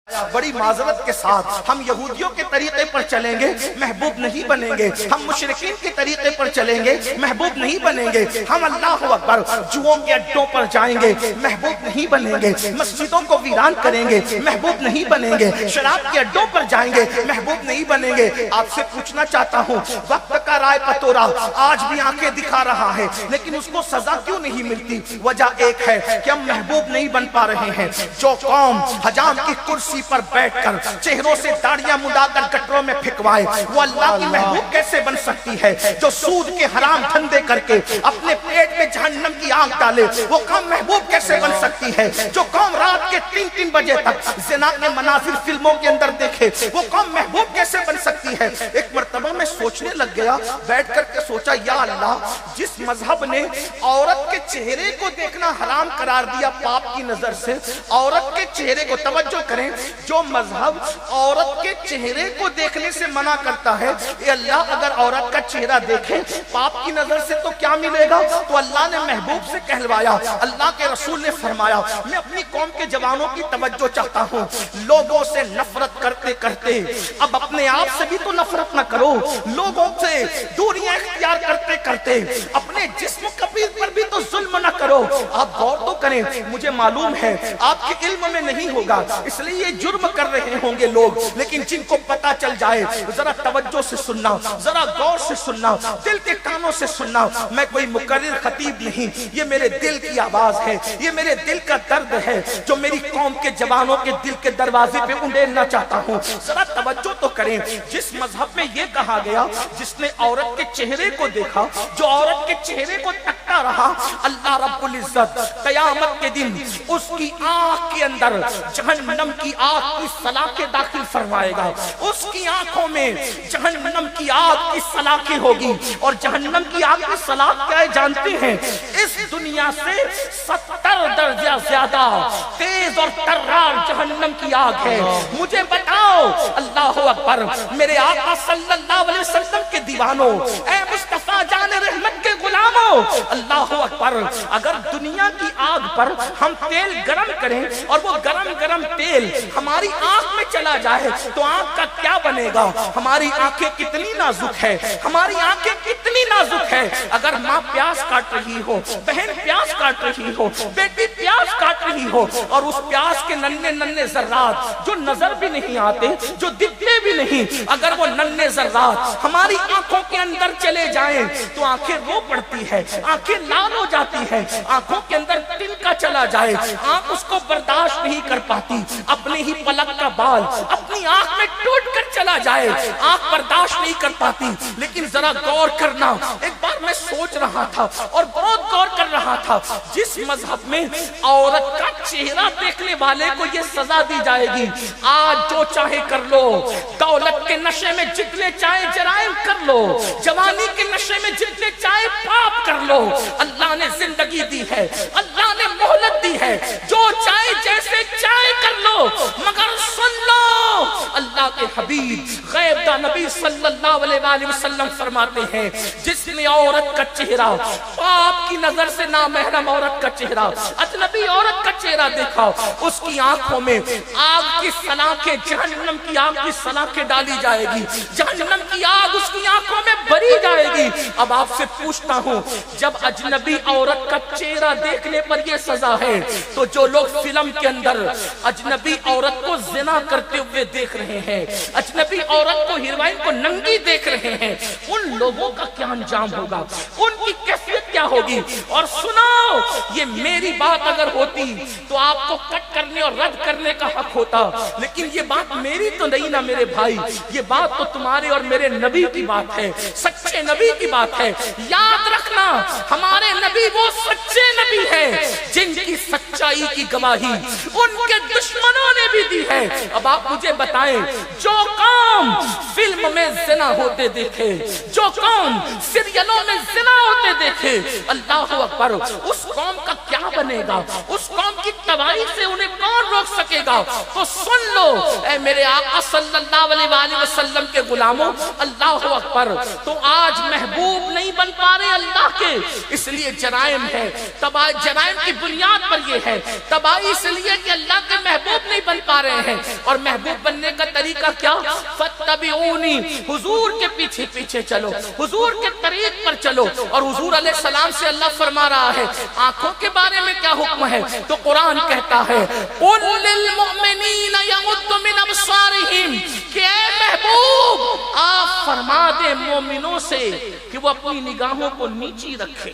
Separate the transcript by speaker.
Speaker 1: بڑی معذرت کے ساتھ ہم یہودیوں کے طریقے پر چلیں گے محبوب نہیں بنیں گے، ہم مشرکین کے طریقے پر چلیں گے محبوب نہیں بنیں گے، ہم اللہ اکبر جوؤں کے اڈوں پر جائیں گے محبوب نہیں بنیں گے، مسجدوں کو ویران کریں گے محبوب نہیں بنیں گے، شراب کے اڈوں پر جائیں گے محبوب نہیں بنیں گے۔ آپ سے پوچھنا چاہتا ہوں، وقت کا رائے پتورا آج بھی آنکھیں دکھا رہا ہے لیکن اس کو سزا کیوں نہیں ملتی؟ وجہ ایک ہے کہ ہم محبوب نہیں بن پا رہے ہیں۔ جو قوم حجام کی کرسی پر بیٹھ کر چہروں سے داڑیاں مڈا کر گٹروں میں پھینکوائے وہ اللہ کی محبوب کیسے بن سکتی ہے؟ جو سود کے حرام دھندے کر کے اپنے پیٹ میں جہنم کی آگ ڈالے وہ قوم محبوب کیسے بن سکتی ہے؟ جو قوم رات کے 3 بجے تک زنا کے مناظر فلموں کے اندر دیکھے وہ قوم محبوب کیسے بن سکتی ہے؟ ایک مرتبہ میں سوچنے لگ گیا، بیٹھ کر کے سوچا یا اللہ، جس مذہب نے عورت کے چہرے کو دیکھنا حرام قرار دیا پاپ کی نظر سے، عورت کے چہرے کو توجہ کریں، جو مذہب عورت کے چہرے کو دیکھنے سے منع کرتا ہے، اے اللہ اگر عورت کا چہرہ دیکھیں پاپ کی نظر سے تو کیا ملے گا؟ تو اللہ نے محبوب سے کہلوایا، اللہ کے رسول نے فرمایا میں اپنی قوم کے جوانوں کی توجہ چاہتا ہوں، لوگوں سے نفرت کرتے کرتے اب اپنے آپ سے بھی تو نفرت نہ کرو، لوگوں سے دوریاں اختیار کرتے کرتے اپنے جسم کبیر پر بھی تو ظلم نہ کرو۔ آپ غور تو کریں، مجھے معلوم ہے آپ کے علم میں نہیں ہوگا اس لیے یہ جرم کر رہے ہوں گے لوگ، لیکن جن کو پتا چل جائے ذرا توجہ سے سننا، ذرا غور سے سننا، دل کے کانوں سے سننا۔ میں کوئی مقرر خطیب نہیں، یہ میرے دل کی آواز ہے، یہ میرے دل کا درد ہے جو میری قوم کے جوانوں کے دل کے دروازے پہ انڈیلنا چاہتا ہوں۔ ذرا توجہ تو کریں، جس مذہب میں یہ کہا گیا جس نے عورت کے چہرے کو دیکھا، جو عورت کے چہرے کو تکتا رہا، اللہ رب العزت قیامت کے دن اس کی آنکھ کے اندر جہنم کی آگ کی سلاخیں داخل فرمائے گا، اس کی آنکھوں میں جہنم کی آگ کی سلاخیں ہوگی، اور جہنم کی آگ کی سلاخ کیا ہے جانتے ہیں؟ اس دنیا سے 70 درجہ زیادہ تیز اور ترار جہنم کی آگ ہے۔ مجھے بتاؤ، اللہ اکبر، میرے آقا صلی اللہ علیہ وسلم کے دیوانوں، اے مصطفیٰ جان رحمت کے غلاموں، اللہ اکبر، اگر دنیا کی آگ پر ہم تیل گرم کریں اور وہ گرم گرم تیل ہماری آنکھ میں چلا جائے تو آنکھ کا کیا بنے گا؟ ہماری آنکھیں کتنی نازک ہے، ہماری آنکھیں کتنی نازک ہے۔ اگر ماں پیاس کاٹ رہی ہو، بہن پیاس کاٹ رہی ہو، بیٹی پیاس کاٹ رہی ہو، اور اس پیاس کے ننھے ننھے ذرات جو نظر بھی نہیں آتے، جو دکھتے بھی نہیں، اگر وہ ننھے ذرات ہماری آنکھوں کے اندر چلے جائیں تو آنکھیں رو پڑتی ہے، آنکھیں لال ہو جاتی ہے، آنکھوں کے اندر تنکا چلا جائے، آنکھ اس کو برداشت نہیں کر پاتی، اپنے ہی پلک کا بال اپنی آنکھ میں ٹوٹ کر چلا جائے، آنکھ برداشت نہیں کر پاتی۔ لیکن ذرا غور کرنا، ایک بار میں سوچ رہا تھا اور بہت غور کر رہا تھا، جس مذہب میں عورت کا چہرہ دیکھنے والے کو یہ سزا دی جائے گی، آج جو چاہے کر لو، دولت کے نشے میں جتنے چاہے جرائم کر لو، جوانی کے نشے میں جتنے چاہے پاپ کر لو، اللہ نے زندگی دی ہے، اللہ نے مہلت دی ہے، جو چاہے جیسے چاہے کر لو، مگر سن لو، اللہ کے حبیب غیب دا نبی صلی اللہ علیہ وآلہ وسلم فرماتے ہیں، جس نے عورت کا چہرہ، پاپ کی نظر سے نامحرم عورت کا چہرہ، اجنبی عورت کا چہرہ دیکھا، اس کی آنکھوں میں آگ کی سلاخیں، جہنم کی آگ کی سلاخیں ڈالی جائے گی، جہنم کی آگ اس کی آنکھوں میں بری جائے گی۔ اب آپ سے پوچھتا ہوں، جب اجنبی عورت کا چہرہ دیکھنے پر یہ سزا ہے تو جو لوگ فلم کے اندر اجنبی عورت کو زنا کرتے ہوئے دیکھ رہے ہیں، اجنبی عورت کو، ہیروئن کو ننگی دیکھ رہے ہیں، ان لوگوں کا کیا انجام ہوگا، ان کی کیفیت کیا ہوگی؟ اور سنو، یہ میری بات اگر ہوتی تو آپ کو کٹ کرنے اور رد کرنے کا حق ہوتا، لیکن یہ بات میری تو نہیں نا میرے بھائی، یہ بات تو تمہارے اور میرے نبی کی بات ہے، سچے نبی کی بات ہے۔ یاد رکھنا، ہمارے نبی وہ سچے نبی ہیں جن کی سچائی کی گواہی ان کے دشمنوں نے بھی دی ہے۔ اب آپ مجھے بتائیں، جو قوم فلم میں زنا ہوتے دیکھے، جو قوم سیریلوں میں زنا ہوتے دیکھے، اللہ اکبر، اس قوم کا کیا بنے گا؟ اس قوم کی تباہی سے انہیں کون روک سکے گا؟ تو سن لو اے میرے آقا صلی اللہ علیہ وآلہ وسلم کے غلاموں، اللہ اکبر، تو آج محبوب نہیں بن پا رہے اللہ کے، اس لیے جرائم ہے، جرائم کی بنیاد پر یہ ہے، تباہی اس لیے کہ اللہ کے محبوب نہیں بن پا رہے ہے، اور محبوب بننے کا طریقہ کیا؟ فَاتَّبِعُونِي، حضور کے پیچھے پیچھے چلو، حضور کے طریق پر چلو۔ اور حضور علیہ السلام سے اللہ فرما رہا ہے آنکھوں کے بارے میں کیا حکم ہے؟ تو قرآن کہتا ہے قُلْ لِلْمُؤْمِنِينَ يَغُضُّوا مِنْ أَبْصَارِهِمْ، کہ اے محبوب آپ فرما دے مومنوں سے کہ وہ اپنی نگاہوں کو نیچی رکھے۔